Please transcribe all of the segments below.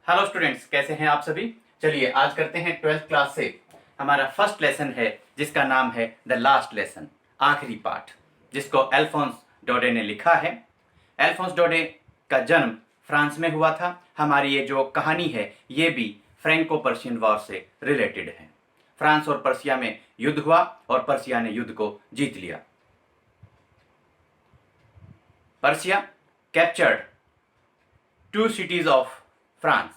Hello students, कैसे हैं आप सभी। चलिए आज करते हैं 12th क्लास से हमारा फर्स्ट लेसन है जिसका नाम है द लास्ट लेसन, आखिरी पाठ, जिसको अल्फोंस डोडे ने लिखा है। अल्फोंस डोडे का जन्म फ्रांस में हुआ था। हमारी ये जो कहानी है ये भी फ्रैंको पर्शियन वॉर से रिलेटेड है। फ्रांस और पर्सिया में युद्ध हुआ और पर्सिया ने युद्ध को जीत लिया। Persia captured 2 cities of France,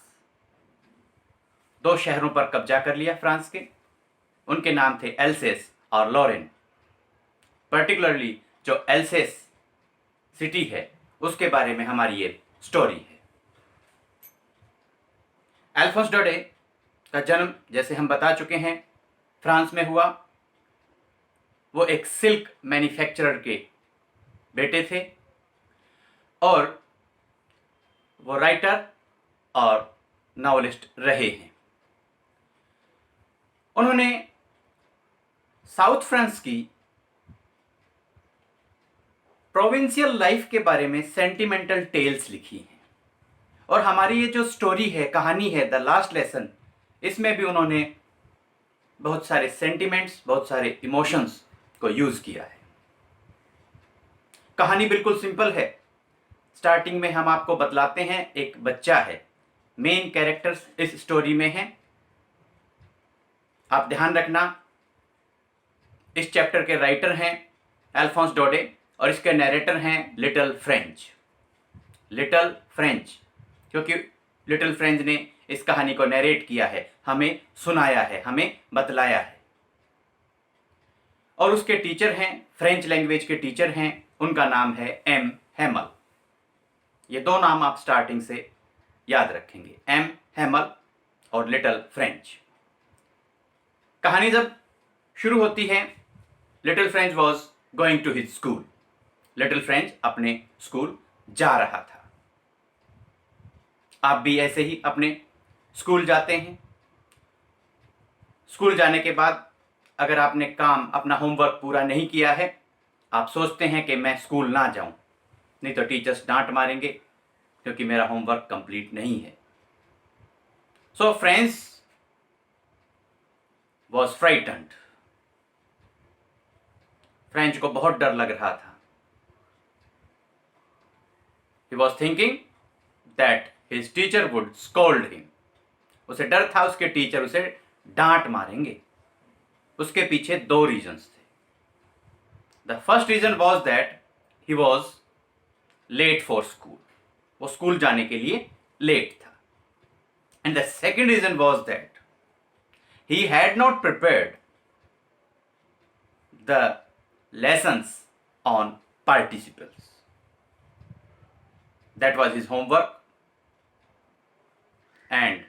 2 शहरों पर कब्जा कर लिया फ्रांस के। उनके नाम थे एल्सेस और लॉरेन। पर्टिकुलरली जो एल्सेस सिटी है उसके बारे में हमारी ये स्टोरी है। अल्फोंस डोडे का जन्म, जैसे हम बता चुके हैं, फ्रांस में हुआ। वो एक सिल्क मैन्युफैक्चरर के बेटे थे और वो राइटर और नॉवेलिस्ट रहे हैं। उन्होंने साउथ फ्रांस की प्रोविंशियल लाइफ के बारे में सेंटिमेंटल टेल्स लिखी हैं और हमारी ये जो स्टोरी है, कहानी है द लास्ट लेसन, इसमें भी उन्होंने बहुत सारे सेंटिमेंट्स, बहुत सारे इमोशंस को यूज किया है। कहानी बिल्कुल सिंपल है। स्टार्टिंग में हम आपको बतलाते हैं, एक बच्चा है, मेन कैरेक्टर्स इस स्टोरी में हैं। आप ध्यान रखना, इस चैप्टर के राइटर हैं अल्फोंस डोडे और इसके नैरेटर हैं लिटिल फ्रेंच। लिटिल फ्रेंच क्योंकि लिटिल फ्रेंच ने इस कहानी को नैरेट किया है, हमें सुनाया है, हमें बतलाया है। और उसके टीचर हैं, फ्रेंच लैंग्वेज के टीचर हैं, उनका नाम है एम हेमल। ये 2 नाम आप स्टार्टिंग से याद रखेंगे, एम हेमल और लिटिल फ्रेंच। कहानी जब शुरू होती है, little French was going to his school. Little French अपने स्कूल जा रहा था। आप भी ऐसे ही अपने स्कूल जाते हैं। स्कूल जाने के बाद अगर आपने काम, अपना होमवर्क पूरा नहीं किया है, आप सोचते हैं कि मैं स्कूल ना जाऊं, नहीं तो टीचर्स डांट मारेंगे क्योंकि मेरा होमवर्क कंप्लीट नहीं है। सो फ्रेंच वॉज फ्राइटन्ड। फ्रेंच को बहुत डर लग रहा था। He was thinking that his teacher would scold him. उसे डर था उसके टीचर उसे डांट मारेंगे। उसके पीछे 2 रीजन्स थे। The first reason was that he was late for school. वो स्कूल जाने के लिए लेट था। And the second reason was that he had not prepared the lessons on participles. That was his homework, and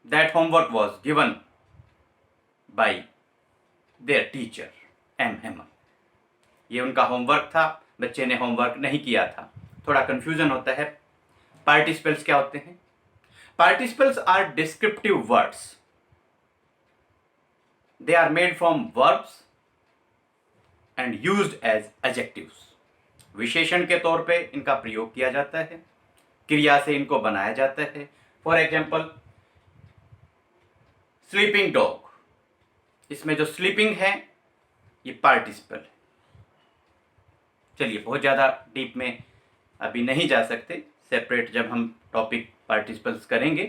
that homework was given by their teacher M. Hamel. ये उनका homework था, बच्चे ने homework नहीं किया था। थोड़ा कंफ्यूजन होता है। पार्टिसिपल्स क्या होते हैं? Participles are descriptive words. They are made from verbs and used as adjectives. विशेषण के तौर पे इनका प्रयोग किया जाता है, क्रिया से इनको बनाया जाता है। फॉर एग्जाम्पल, स्लीपिंग डॉग, इसमें जो स्लीपिंग है ये पार्टिसिपल है। चलिए बहुत ज़्यादा डीप में अभी नहीं जा सकते, सेपरेट जब हम टॉपिक पार्टिसिपल्स करेंगे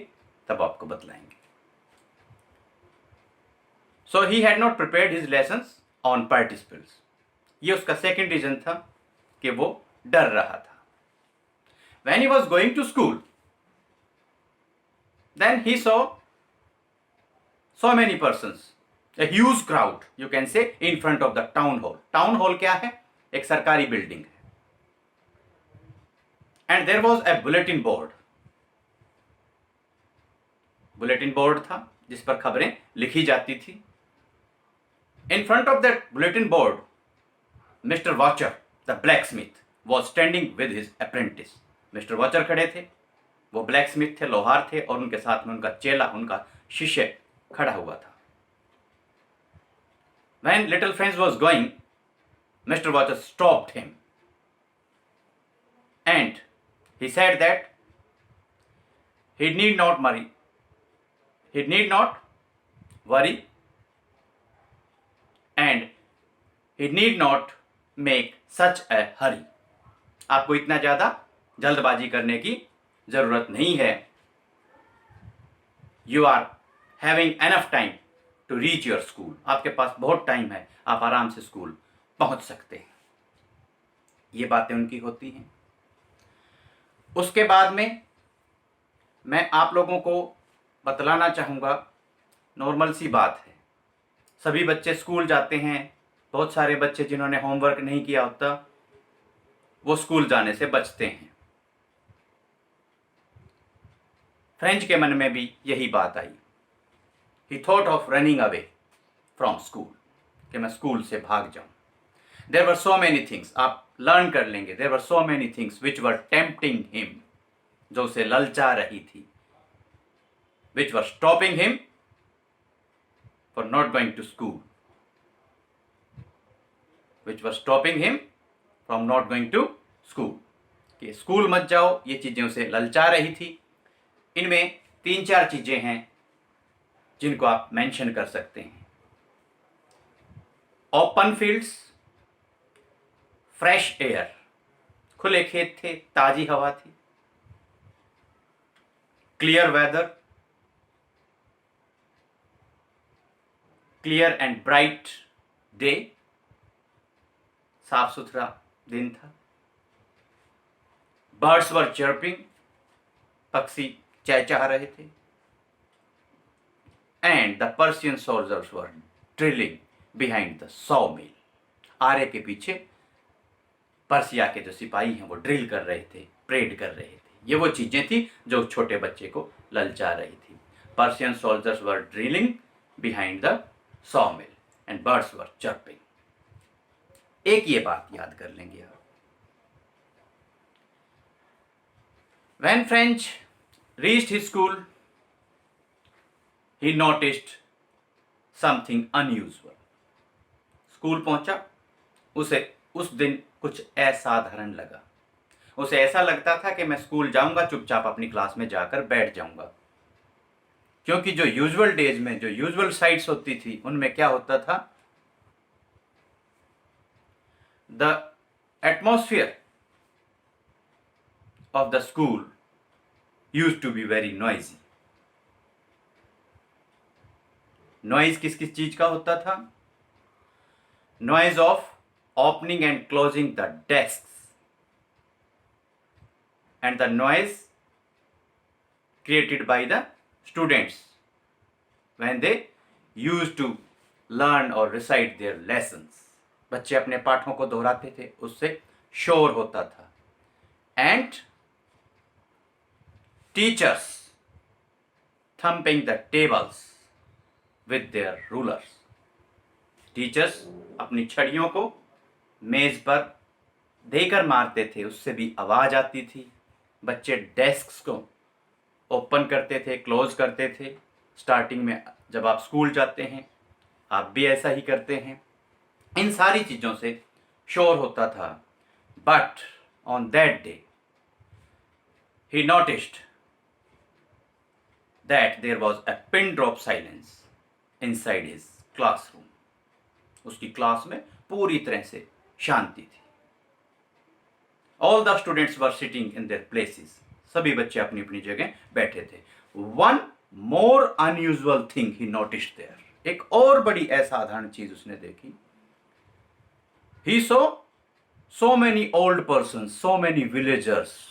तब आपको बतलाएंगे। So he had not prepared his lessons on participles. ये उसका सेकेंड रीजन था कि वो डर रहा था। When he was going to school, then he saw so many persons, a huge crowd, you can say, in front of the town hall. Town hall क्या है? एक सरकारी बिल्डिंग है। And there was a bulletin board. Bulletin board था जिस पर खबरें लिखी जाती थी। In front of that bulletin board, Mr. Watcher, the blacksmith, was standing with his apprentice. Mr. Watcher खड़े थे, वो ब्लैकस्मिथ थे, लोहार थे, और उनके साथ में उनका चेला, उनका शिष्य खड़ा हुआ था। When little Franz was going, Mr. Watcher stopped him and he said that he need not worry, he need not worry, and he need not make such a hurry. आपको इतना ज्यादा जल्दबाजी करने की जरूरत नहीं है. You are having enough time to reach your school. आपके पास बहुत टाइम है, आप आराम से स्कूल पहुंच सकते हैं. ये बातें उनकी होती हैं. उसके बाद में मैं आप लोगों को बतलाना चाहूँगा, नॉर्मल सी बात है, सभी बच्चे स्कूल जाते हैं. बहुत सारे बच्चे जिन्होंने होमवर्क नहीं किया होता वो स्कूल जाने से बचते हैं. फ्रेंच के मन में भी यही बात आई. He thought of running away from school, कि मैं स्कूल से भाग जाऊं. There were so many things, आप लर्न कर लेंगे. There were so many things which were tempting him, जो उसे ललचा रही थी. Which were stopping him for not going to school, which were stopping him from not going to school. कि school मत जाओ, ये चीजें उसे ललचा रही थी. इनमें 3-4 चीजें हैं जिनको आप मेंशन कर सकते हैं. ओपन फील्ड्स, फ्रेश एयर, खुले खेत थे, ताजी हवा थी. Clear weather, clear and bright day, साफ सुथरा दिन था. बर्ड्स वर चर्पिंग, पक्षी चहचहा रहे थे. And the Persian soldiers were drilling behind the sawmill. आरे के पीछे पर्सिया के जो सिपाही हैं वो ड्रिल कर रहे थे, परेड कर रहे थे. ये वो चीजें थी जो छोटे बच्चे को ललचा रही थी. Persian soldiers were drilling behind the sawmill and birds were chirping. एक ये बात याद कर लेंगे आप. When French reached his school, he noticed something unusual. School पहुंचा, उसे उस दिन कुछ असाधारण लगा. उसे ऐसा लगता था कि मैं स्कूल जाऊंगा, चुपचाप अपनी क्लास में जाकर बैठ जाऊंगा. क्योंकि जो यूजुअल डेज में जो यूजुअल साइट्स होती थी उनमें क्या होता था, the atmosphere of the school used to be very noisy. Noise किस किस चीज का होता था? Noise of opening and closing the desks, and the noise created by the students when they used to learn or recite their lessons. बच्चे अपने पाठों को दोहराते थे, उससे शोर होता था. And teachers thumping the tables with their rulers. Teachers अपनी छड़ियों को मेज पर देकर मारते थे, उससे भी आवाज आती थी. बच्चे डेस्क्स को ओपन करते थे, क्लोज करते थे. स्टार्टिंग में जब आप स्कूल जाते हैं आप भी ऐसा ही करते हैं. इन सारी चीजों से शोर होता था. But on that day he noticed that there was a pin drop silence inside his classroom. उसकी क्लास में पूरी तरह से शांति थी. All the students were sitting in their places. सभी बच्चे अपनी अपनी जगह बैठे थे. One more unusual thing he noticed there. एक और बड़ी असाधारण चीज उसने देखी. He saw so many old persons, so many villagers.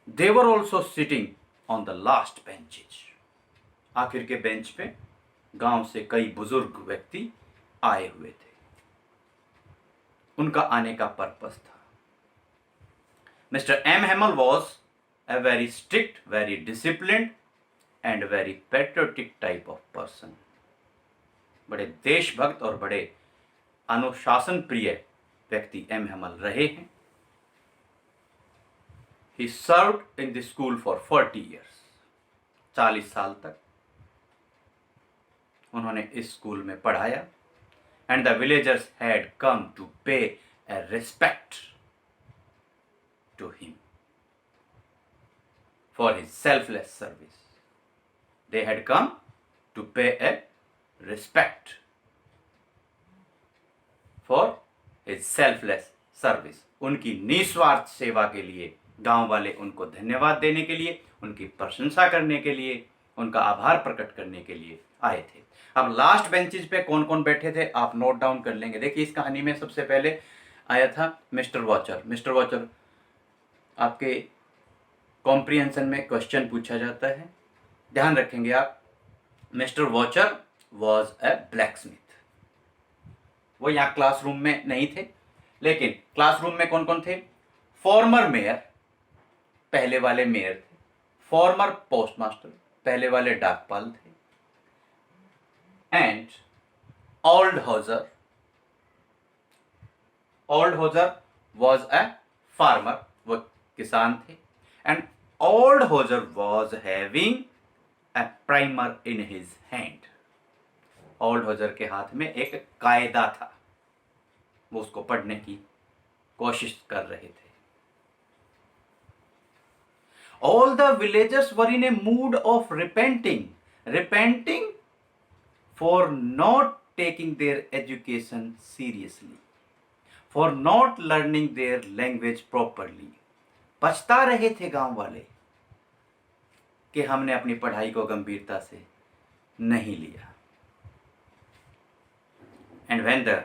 They were also sitting on the last benches. आखिर के बेंच पे गांव से कई बुजुर्ग व्यक्ति आए हुए थे. उनका आने का पर्पस था. Mister M Hamel was a very strict, very disciplined and very patriotic type of person. बड़े देशभक्त और बड़े अनुशासन प्रिय व्यक्ति एम हेमल रहे हैं. He served in the school for 40 years. 40 साल तक उन्होंने इस स्कूल में पढ़ाया. And the villagers had come to pay a respect to him. for his selfless service. They had come to pay a respect for his selfless service. उनकी निस्वार्थ सेवा के लिए गांव वाले उनको धन्यवाद देने के लिए, उनकी प्रशंसा करने के लिए, उनका आभार प्रकट करने के लिए आए थे। अब लास्ट बेंचेज पे कौन कौन बैठे थे आप नोट डाउन कर लेंगे। देखिए इस कहानी में सबसे पहले आया था मिस्टर वॉचर। मिस्टर वॉचर आपके कॉम्प्रिहेंशन में क्वेश्चन पूछा जाता है, ध्यान रखेंगे आप। Mister watcher was a blacksmith. वो यहाँ क्लासरूम में नहीं थे, लेकिन क्लासरूम में कौन कौन थे? फॉर्मर मेयर, पहले वाले मेयर थे। फॉर्मर पोस्टमास्टर, पहले वाले डाकपाल थे। And old hosier. Old hosier was a farmer, वो किसान थे। And old hosier was having a primer in his hand. Old hosier के हाथ में एक कायदा था, वो उसको पढ़ने की कोशिश कर रहे थे। All the villagers were in a mood of repenting for not taking their education seriously, for not learning their language properly. पछता रहे थे गांव वाले कि हमने अपनी पढ़ाई को गंभीरता से नहीं लिया। And when the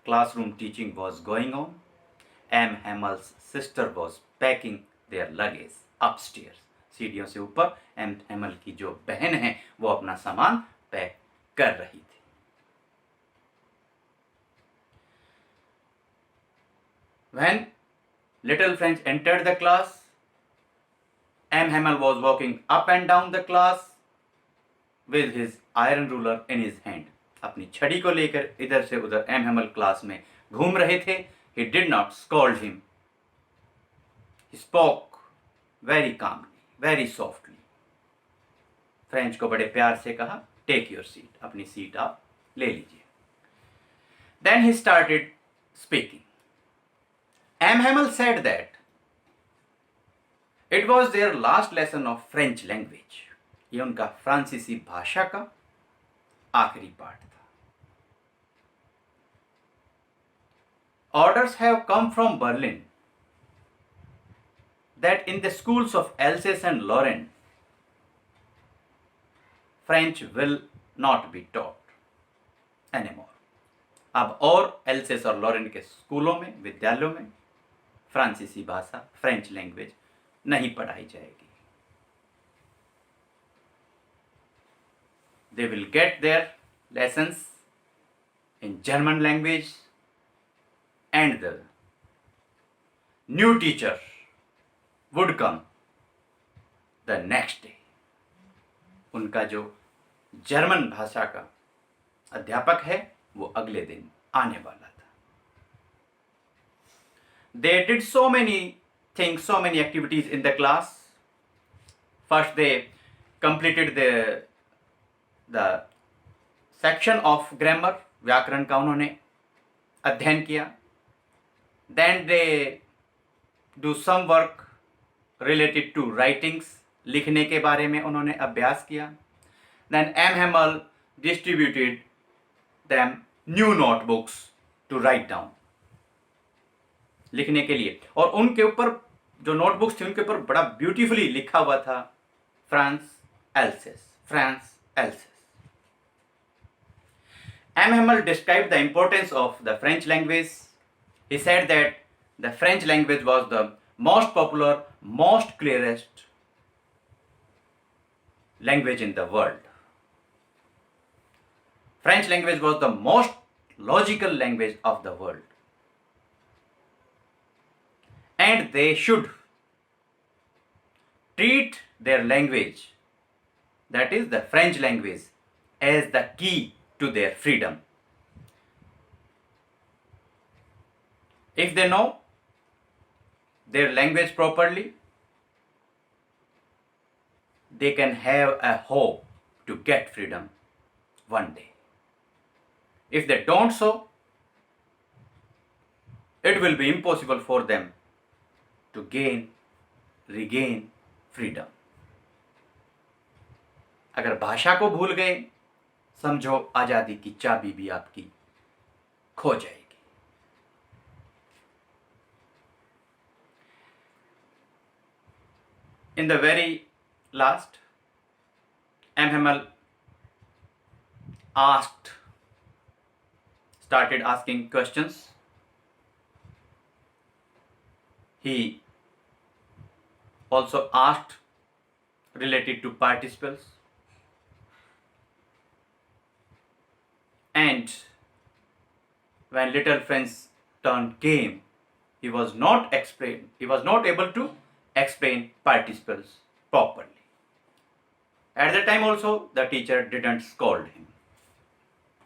classroom teaching was going on, M. Hamel's sister was packing their luggage upstairs. सीढ़ियों से ऊपर एम हैमल की जो बहन है वो अपना सामान पैक कर रही थी। When little French entered the class, M. Hamel was walking up and down the class with his iron ruler in his hand. अपनी छड़ी को लेकर इधर से उधर एम हैमल क्लास में घूम रहे थे। He did not scold him. He spoke very calmly, very softly. French को बड़े प्यार से कहा, टेक योर सीट, अपनी सीट आप ले लीजिए। Then he started speaking. M. Hamel said that it was their last lesson of French language. ये उनका फ्रांसीसी भाषा का आखिरी पाठ था। Orders have come from Berlin that in the schools of Alsace and Lorraine, French will not be taught anymore. अब और एल्सेस और लॉरेन के स्कूलों में, विद्यालयों में फ्रांसीसी भाषा, फ्रेंच लैंग्वेज नहीं पढ़ाई जाएगी। They will get their lessons in German language, and the new teacher would come the next day. उनका जो जर्मन भाषा का अध्यापक है वो अगले दिन आने वाला था। They did so many things, so many activities in the class. First they completed the section of grammar, व्याकरण का उन्होंने अध्ययन किया। Then they do some work related to writings, लिखने के बारे में उन्होंने अभ्यास किया। Then M. Hamel distributed them new notebooks to write down, लिखने के लिए। और उनके ऊपर जो नोटबुक्स थी उनके ऊपर बड़ा ब्यूटीफुली लिखा हुआ था France else's, France else's. M. Hamel described the importance of the French language. He said that the French language was the most popular, most clearest language in the world. French language was the most logical language of the world. And they should treat their language, that is the French language, as the key to their freedom. If they know their language properly, they can have a hope to get freedom one day. If they don't so, it will be impossible for them to gain regain freedom. अगर भाषा को भूल गए, समझो आजादी की चाबी भी आपकी खो जाएगी. In the very last, M. Hamel started asking questions. He also asked related to participles, and when little French turn came, he was not able to explain participles properly. At that time also the teacher didn't scold him.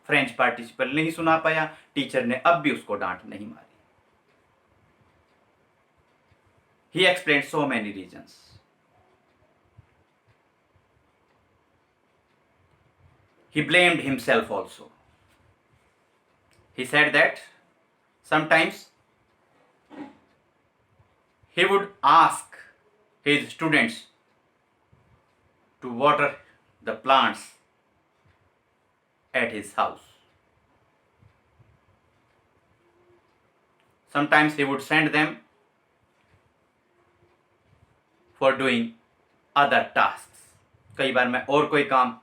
French participle नहीं सुना पाया, teacher ने अब भी उसको डांट नहीं मारी. He explained so many reasons. He blamed himself also. He said that sometimes he would ask his students to water the plants at his house. Sometimes he would send them for doing other tasks. कई बार मैं और कोई काम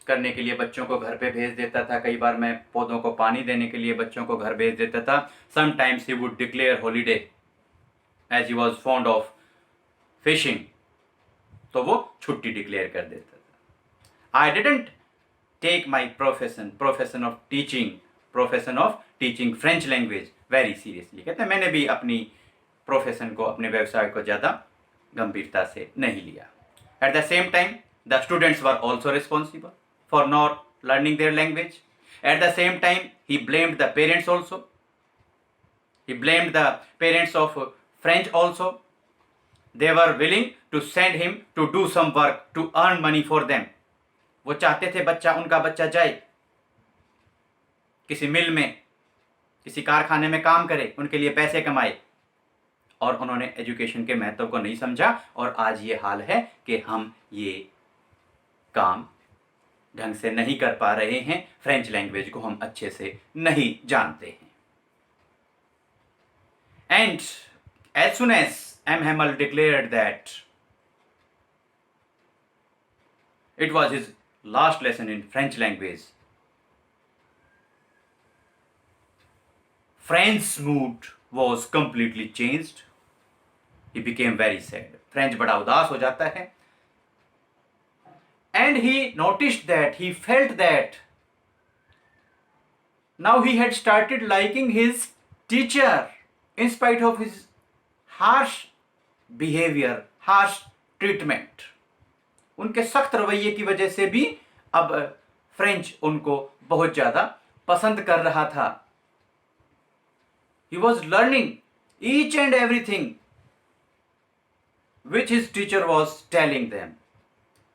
करने के लिए बच्चों को घर पे भेज देता था. कई बार मैं पौधों को पानी देने के लिए बच्चों को घर भेज देता था. Sometimes he would declare holiday as he was fond of fishing. तो वो छुट्टी डिक्लेयर कर देता था. I didn't take my profession of teaching French language very seriously. कहते हैं मैंने भी अपनी प्रोफेशन को, अपने व्यवसाय को ज़्यादा गंभीरता से नहीं लिया. At the same time, the students were also responsible for not learning their language. At the same time, he blamed the parents also. He blamed the parents of French also. They were willing to send him to do some work to earn money for them. वो चाहते थे उनका बच्चा जाए किसी मिल में, किसी कारखाने में काम करे, उनके लिए पैसे कमाए. और उन्होंने एजुकेशन के महत्व को नहीं समझा और आज ये हाल है कि हम ये काम ढंग से नहीं कर पा रहे हैं. फ्रेंच लैंग्वेज को हम अच्छे से नहीं जानते हैं. And as soon as M. Hamel declared that it was his last lesson in French language, French's mood was completely changed. He became very sad. French बड़ा उदास हो जाता है. And he noticed that, he felt that now he had started liking his teacher in spite of his harsh behavior, harsh treatment. उनके सख्त रवैये की वजह से भी अब फ्रेंच उनको बहुत ज़्यादा पसंद कर रहा था. He was learning each and everything which his teacher was telling them,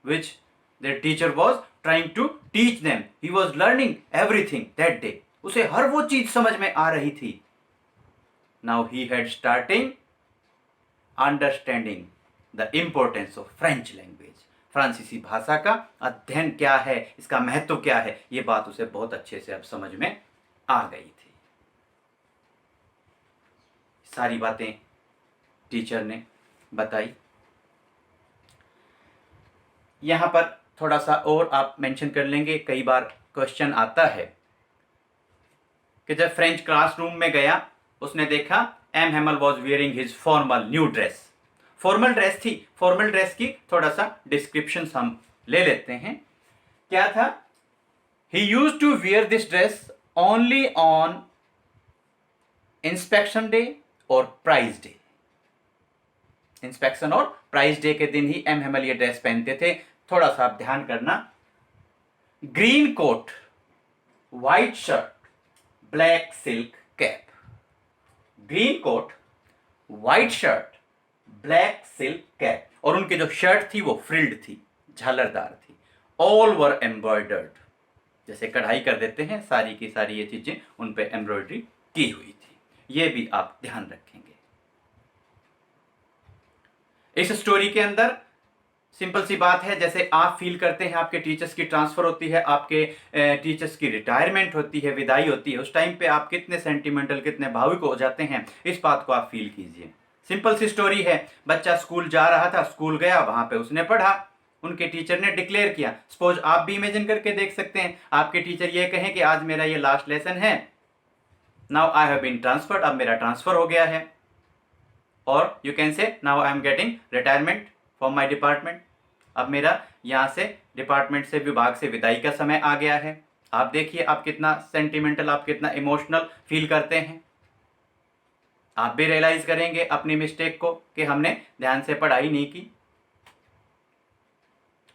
which their teacher was trying to teach them. He was learning everything that day. उसे हर वो चीज समझ में आ रही थी. Now he had starting understanding the importance of French language. फ्रांसीसी भाषा का अध्ययन क्या है, इसका महत्व क्या है, ये बात उसे बहुत अच्छे से अब समझ में आ गई थी. सारी बातें टीचर ने बताई. यहाँ पर थोड़ा सा और आप मेंशन कर लेंगे. कई बार क्वेश्चन आता है कि जब फ्रेंच क्लासरूम में गया, उसने देखा M Hamel was wearing his formal new dress. Formal dress थी. फॉर्मल ड्रेस की थोड़ा सा डिस्क्रिप्शन हम ले लेते हैं. क्या था? He used to wear this dress only on inspection day और प्राइज डे. इंस्पेक्शन और प्राइज डे के दिन ही एम हेमल ये ड्रेस पहनते थे. थोड़ा सा आप ध्यान करना. Green coat, white shirt, black silk cap. Green coat, white shirt, black silk cap. और उनकी जो शर्ट थी वो फ्रिल्ड थी, झालरदार थी. All were embroidered. जैसे कढ़ाई कर देते हैं, सारी की सारी ये चीजें उन पे एम्ब्रॉयडरी की हुई थी. ये भी आप ध्यान रखेंगे. इस स्टोरी के अंदर सिंपल सी बात है, जैसे आप फील करते हैं आपके टीचर्स की ट्रांसफर होती है, आपके टीचर्स की रिटायरमेंट होती है, विदाई होती है, उस टाइम पे आप कितने सेंटिमेंटल, कितने भावुक हो जाते हैं, इस बात को आप फील कीजिए। सिंपल सी स्टोरी है, बच्चा स्कूल जा रहा था, स्कूल गया, वहां पे उसने पढ़ा, उनके टीचर ने डिक्लेयर किया। सपोज आप भी इमेजिन करके देख सकते हैं, आपके टीचर ये कहें कि आज मेरा ये लास्ट लेसन है, now I have been transferred, अब मेरा ट्रांसफर हो गया है, और you can say now I am getting retirement from my department, अब मेरा यहाँ से डिपार्टमेंट से, विभाग से विदाई का समय आ गया है। आप देखिए आप कितना सेंटिमेंटल, आप कितना इमोशनल फील करते हैं। आप भी रियलाइज करेंगे अपनी मिस्टेक को कि हमने ध्यान से पढ़ाई नहीं की,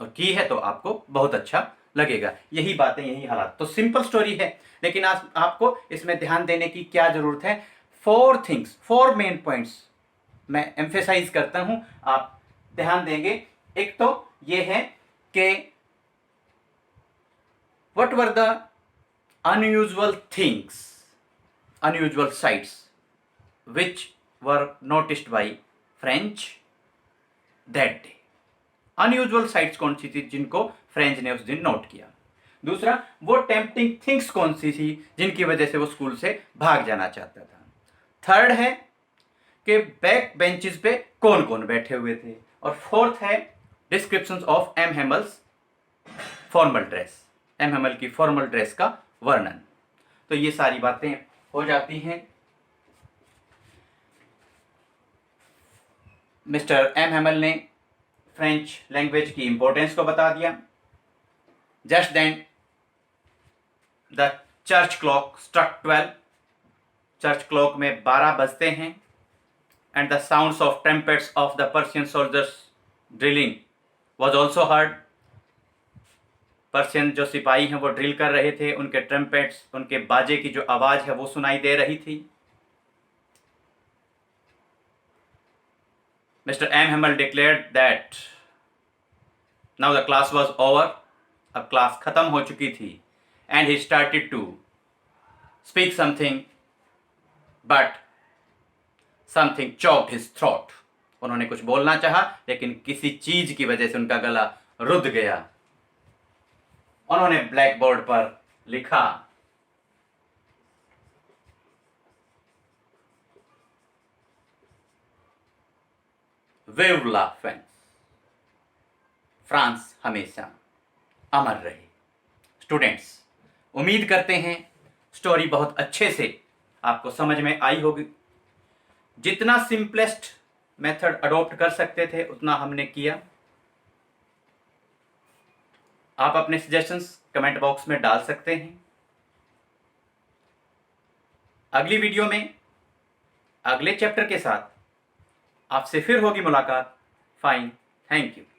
और की है तो आपको बहुत अच्छा लगेगा। यही बातें, यही हालात। तो सिंपल स्टोरी है, लेकिन आज आपको इसमें ध्यान देने की क्या जरूरत है? 4 थिंग्स, 4 मेन पॉइंट्स मैं एम्फेसाइज करता हूं, आप ध्यान देंगे। एक तो ये है कि what were the unusual things, unusual sites which were noticed by French that day। Unusual sites कौन सी थी जिनको फ्रेंच ने उस दिन नोट किया? दूसरा, वो टेम्पटिंग थिंग्स कौन सी थी जिनकी वजह से वो स्कूल से भाग जाना चाहता था? थर्ड है कि बैक बेंचेस पे कौन कौन बैठे हुए थे? और फोर्थ है descriptions of M Hamel's formal dress, M Hamel की फॉर्मल ड्रेस का वर्णन। तो ये सारी बातें हो जाती हैं। मिस्टर एम हेमल ने फ्रेंच लैंग्वेज की इंपॉर्टेंस को बता दिया। Just then the church clock struck 12, church clock में 12 बजते हैं, and the sounds of trumpets of the Persian soldiers drilling was also heard. Persian जो सिपाही हैं वो ड्रिल कर रहे थे, उनके ट्रम्पेट्स, उनके बाजे की जो आवाज है वो सुनाई दे रही थी। Mr. M. Hamel declared that now the class was over, अब क्लास खत्म हो चुकी थी, and he started to speak something, but something choked his throat। उन्होंने कुछ बोलना चाहा, लेकिन किसी चीज की वजह से उनका गला रुध गया। उन्होंने ब्लैक बोर्ड पर लिखा, विव ला फ्रांस, फ्रांस हमेशा अमर रहे। स्टूडेंट्स, उम्मीद करते हैं स्टोरी बहुत अच्छे से आपको समझ में आई होगी। जितना सिंपलेस्ट मेथड अडॉप्ट कर सकते थे उतना हमने किया। आप अपने सजेशंस कमेंट बॉक्स में डाल सकते हैं। अगली वीडियो में अगले चैप्टर के साथ आपसे फिर होगी मुलाकात। Fine, thank you.